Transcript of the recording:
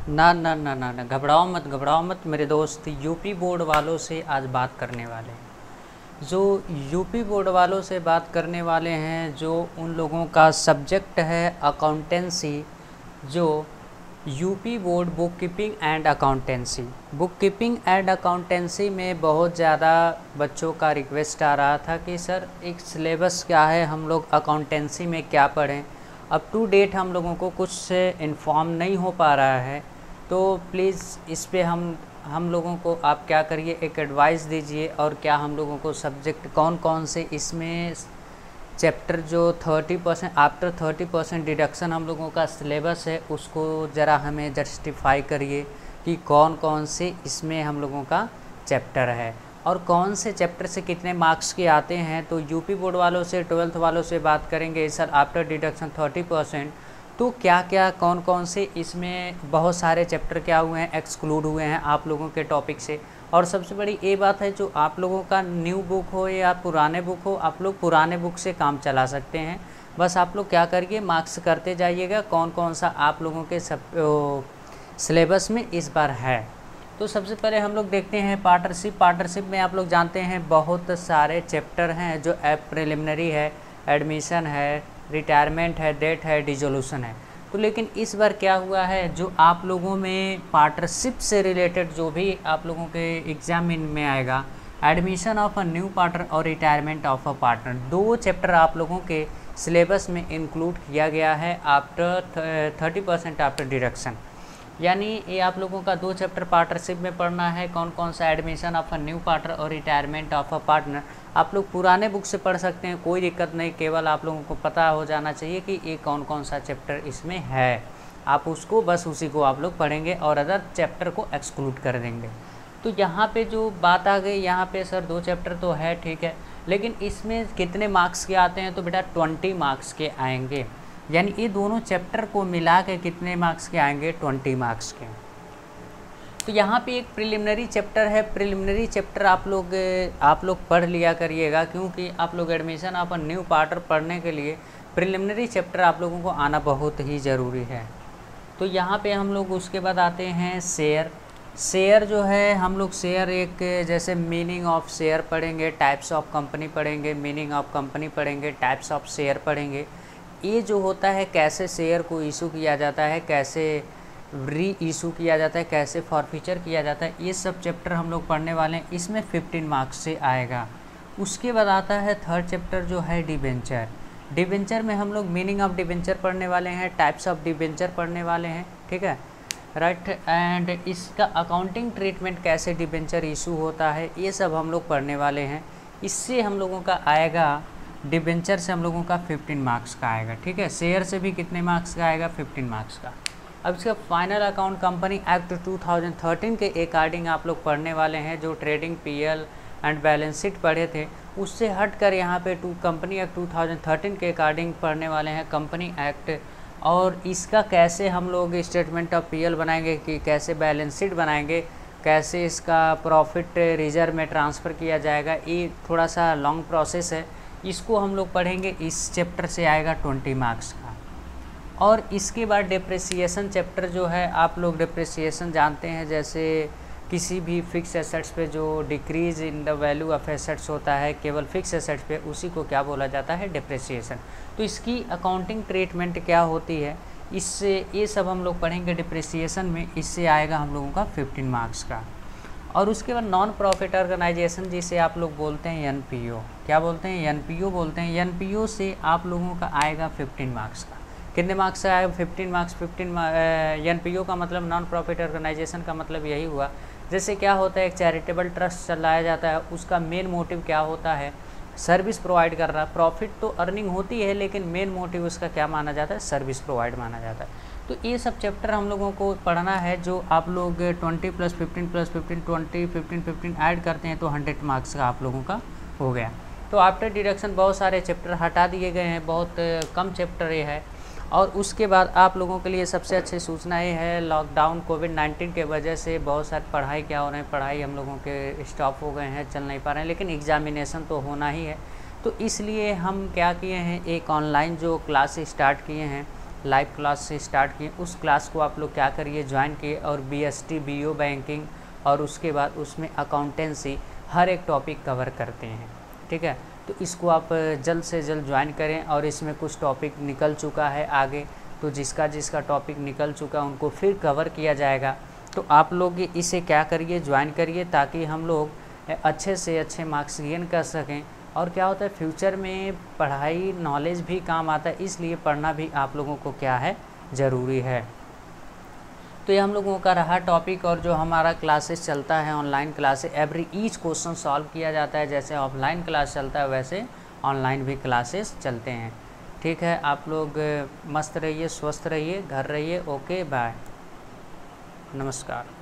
ना ना ना ना ना, घबराओ मत मेरे दोस्त। यूपी बोर्ड वालों से आज बात करने वाले हैं। जो यूपी बोर्ड वालों से बात करने वाले हैं, जो उन लोगों का सब्जेक्ट है अकाउंटेंसी, जो UP board book keeping and accountancy. Book keeping and accountancy में बहुत ज़्यादा बच्चों का रिक्वेस्ट आ रहा था कि सर एक सिलेबस क्या है, हम लोग अकाउंटेंसी में क्या पढ़ें। अप टू डेट हम लोगों को कुछ से इन्फॉर्म नहीं हो पा रहा है, तो प्लीज़ इस पे हम लोगों को आप क्या करिए, एक एडवाइस दीजिए। और क्या हम लोगों को सब्जेक्ट कौन कौन से इसमें चैप्टर जो 30% आफ्टर 30% डिडक्शन हम लोगों का सिलेबस है, उसको ज़रा हमें जस्टिफाई करिए कि कौन कौन से इसमें हम लोगों का चैप्टर है और कौन से चैप्टर से कितने मार्क्स के आते हैं। तो यूपी बोर्ड वालों से, 12th वालों से बात करेंगे सर आफ्टर डिडक्शन 30%, तो क्या क्या कौन कौन से इसमें बहुत सारे चैप्टर क्या हुए हैं, एक्सक्लूड हुए हैं आप लोगों के टॉपिक से। और सबसे बड़ी ये बात है, जो आप लोगों का न्यू बुक हो या पुराने बुक हो, आप लोग पुराने बुक से काम चला सकते हैं। बस आप लोग क्या करिए, मार्क्स करते जाइएगा कौन कौन सा आप लोगों के सब सिलेबस में इस बार है। तो सबसे पहले हम लोग देखते हैं पार्टनरशिप में आप लोग जानते हैं बहुत सारे चैप्टर हैं, जो प्रिलिमिनरी है, एडमिशन है, रिटायरमेंट है, डेट है, डिसोल्यूशन है। तो लेकिन इस बार क्या हुआ है, जो आप लोगों में पार्टनरशिप से रिलेटेड जो भी आप लोगों के एग्जाम में आएगा, admission of a new partner और रिटायरमेंट ऑफ अ पार्टनर, दो चैप्टर आप लोगों के सिलेबस में इंक्लूड किया गया है आफ्टर 30% आफ्टर डिडक्शन। यानी ये आप लोगों का दो चैप्टर पार्टनरशिप में पढ़ना है। कौन कौन सा, admission of a new partner और रिटायरमेंट ऑफ अ पार्टनर। आप लोग पुराने बुक से पढ़ सकते हैं, कोई दिक्कत नहीं, केवल आप लोगों को पता हो जाना चाहिए कि ये कौन कौन सा चैप्टर इसमें है। आप उसको बस उसी को आप लोग पढ़ेंगे और अदर चैप्टर को एक्सक्लूड कर देंगे। तो यहाँ पे जो बात आ गई, यहाँ पे सर दो चैप्टर तो है, ठीक है, लेकिन इसमें कितने मार्क्स के आते हैं, तो बेटा 20 मार्क्स के आएंगे। यानी ये दोनों चैप्टर को मिला के कितने मार्क्स के आएंगे, 20 मार्क्स के। तो यहाँ पे एक प्रिलिमिनरी चैप्टर है, प्रिलिमिनरी चैप्टर आप लोग पढ़ लिया करिएगा, क्योंकि आप लोग admission of a new partner पढ़ने के लिए प्रिलिमिनरी चैप्टर आप लोगों को आना बहुत ही ज़रूरी है। तो यहाँ पे हम लोग उसके बाद आते हैं शेयर जो है, हम लोग शेयर एक जैसे मीनिंग ऑफ शेयर पढ़ेंगे, टाइप्स ऑफ कंपनी पढ़ेंगे, मीनिंग ऑफ कंपनी पढ़ेंगे, टाइप्स ऑफ शेयर पढ़ेंगे। ये जो होता है, कैसे शेयर को इशू किया जाता है, कैसे री इशू किया जाता है, कैसे फॉरफीचर किया जाता है, ये सब चैप्टर हम लोग पढ़ने वाले हैं। इसमें 15 मार्क्स से आएगा। उसके बाद आता है थर्ड चैप्टर जो है डिबेंचर। डिबेंचर में हम लोग मीनिंग ऑफ डिबेंचर पढ़ने वाले हैं, टाइप्स ऑफ डिबेंचर पढ़ने वाले हैं, ठीक है, राइट। एंड इसका अकाउंटिंग ट्रीटमेंट, कैसे डिबेंचर इशू होता है, ये सब हम लोग पढ़ने वाले हैं। इससे हम लोगों का आएगा, डिबेंचर से हम लोगों का 15 मार्क्स का आएगा, ठीक है। शेयर से भी कितने मार्क्स का आएगा, 15 मार्क्स का। अब इसका फाइनल अकाउंट कंपनी एक्ट 2013 के अकॉर्डिंग आप लोग पढ़ने वाले हैं। जो trading PL and balance sheet पढ़े थे, उससे हट कर यहाँ पे कंपनी एक्ट 2013 के अकॉर्डिंग पढ़ने वाले हैं कंपनी एक्ट। और इसका कैसे हम लोग स्टेटमेंट ऑफ पीएल बनाएंगे, कि कैसे बैलेंस शीट बनाएंगे, कैसे इसका प्रॉफिट रिजर्व में ट्रांसफ़र किया जाएगा, ये थोड़ा सा लॉन्ग प्रोसेस है। इसको हम लोग पढ़ेंगे, इस चैप्टर से आएगा 20 मार्क्स का। और इसके बाद डिप्रिसिएशन चैप्टर जो है, आप लोग डिप्रिसिएशन जानते हैं, जैसे किसी भी फिक्स एसेट्स पे जो decrease in the value of assets होता है, केवल फिक्स एसेट्स पे, उसी को क्या बोला जाता है, डिप्रिसिएशन। तो इसकी अकाउंटिंग ट्रीटमेंट क्या होती है, इससे ये सब हम लोग पढ़ेंगे डिप्रिसिएशन में। इससे आएगा हम लोगों का 15 मार्क्स का। और उसके बाद नॉन प्रॉफिट ऑर्गेनाइजेशन, जिसे आप लोग बोलते हैं एनपीओ, क्या बोलते हैं, एनपीओ बोलते हैं। एनपीओ से आप लोगों का आएगा 15 मार्क्स का। कितने मार्क्स से आएगा, 15 मार्क्स। एनपीओ का मतलब नॉन प्रॉफिट ऑर्गेनाइजेशन का मतलब यही हुआ, जैसे क्या होता है, एक चैरिटेबल ट्रस्ट चलाया जाता है, उसका मेन मोटिव क्या होता है, सर्विस प्रोवाइड कर रहा है। प्रॉफिट तो अर्निंग होती है, लेकिन मेन मोटिव उसका क्या माना जाता है, सर्विस प्रोवाइड माना जाता है। तो ये सब चैप्टर हम लोगों को पढ़ना है, जो आप लोग 20 + 15 + 15 20 15 15 ऐड करते हैं तो 100 मार्क्स का आप लोगों का हो गया। तो आफ्टर डिडक्शन बहुत सारे चैप्टर हटा दिए गए हैं, बहुत कम चैप्टर ये है। और उसके बाद आप लोगों के लिए सबसे अच्छी सूचना ये है, लॉकडाउन कोविड-19 के वजह से बहुत सारी पढ़ाई क्या हो रहे हैं, पढ़ाई हम लोगों के स्टॉप हो गए हैं, चल नहीं पा रहे हैं, लेकिन एग्जामिनेशन तो होना ही है। तो इसलिए हम क्या किए हैं, एक ऑनलाइन जो क्लास स्टार्ट किए हैं, लाइव क्लास से स्टार्ट किए, उस क्लास को आप लोग क्या करिए ज्वाइन किए, और BST BO बैंकिंग और उसके बाद उसमें अकाउंटेंसी हर एक टॉपिक कवर करते हैं। ठीक है, तो इसको आप जल्द से जल्द ज्वाइन करें। और इसमें कुछ टॉपिक निकल चुका है आगे, तो जिसका जिसका टॉपिक निकल चुका है उनको फिर कवर किया जाएगा। तो आप लोग इसे क्या करिए ज्वाइन करिए, ताकि हम लोग अच्छे से अच्छे मार्क्स गेन कर सकें। और क्या होता है फ्यूचर में पढ़ाई नॉलेज भी काम आता है, इसलिए पढ़ना भी आप लोगों को क्या है ज़रूरी है। तो ये हम लोगों का रहा टॉपिक। और जो हमारा क्लासेस चलता है online classes, every each question solve किया जाता है। जैसे ऑफलाइन क्लास चलता है वैसे ऑनलाइन भी क्लासेस चलते हैं। ठीक है, आप लोग मस्त रहिए, स्वस्थ रहिए, घर रहिए। ओके बाय, नमस्कार।